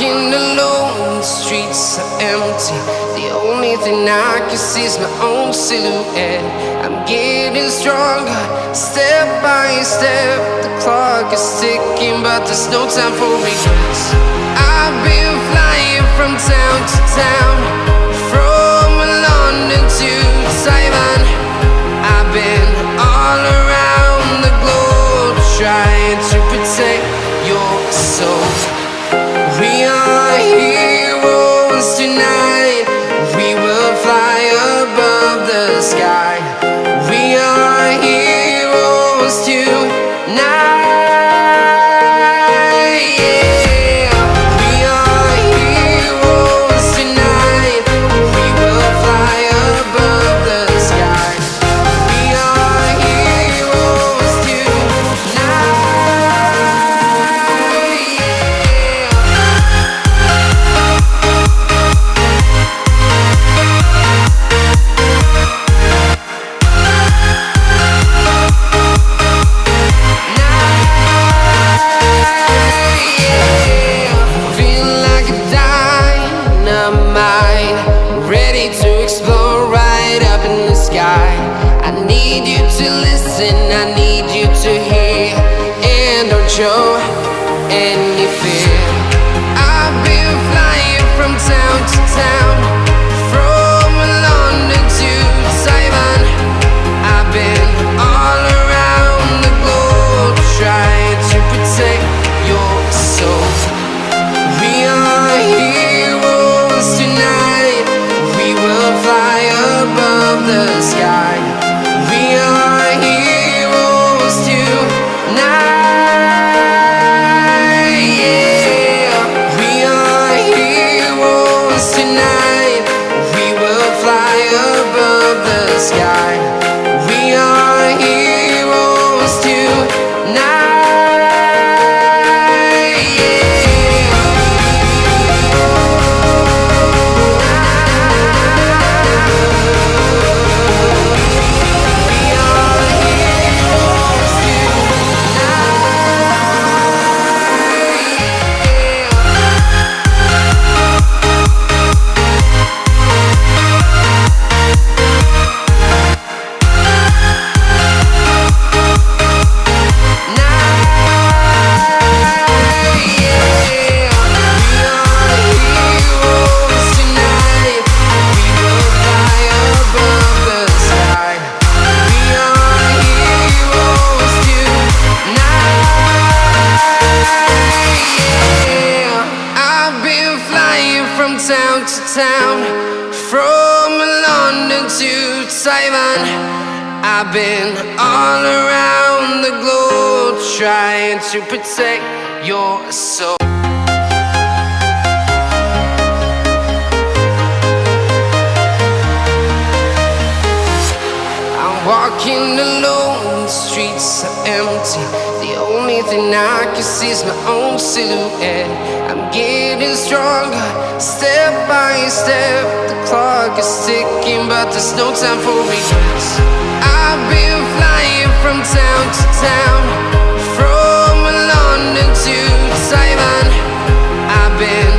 walking alone, the streets are empty. The only thing I can see is my own silhouette. I'm getting stronger, step by step. The clock is ticking, but there's no time for regrets. I've been flying from town to town, from London to Taiwan. I've been all around the globe, trying to protect your soul. We are heroes tonight. We will fly above the sky. We are heroes tonight. Yeah. We are heroes tonight. We will fly above the sky. We are heroes tonight. I need you to hear, and don't show any fear. I've been flying from town to town, from London to Taiwan. I've been all around the globe, trying to protect your soul. We are heroes tonight. We will fly above the sky. We are heroes tonight. Yeah. We are heroes tonight. We will fly above the sky. We are heroes tonight. From town to town, from London to Taiwan. I've been all around the globe, trying to protect your soul. I'm walking alone, the streets are empty. The only thing I can see is my own silhouette. I'm getting stronger, step by step. The clock is ticking, but there's no time for regrets. I've been flying from town to town, from London to Taiwan. I've been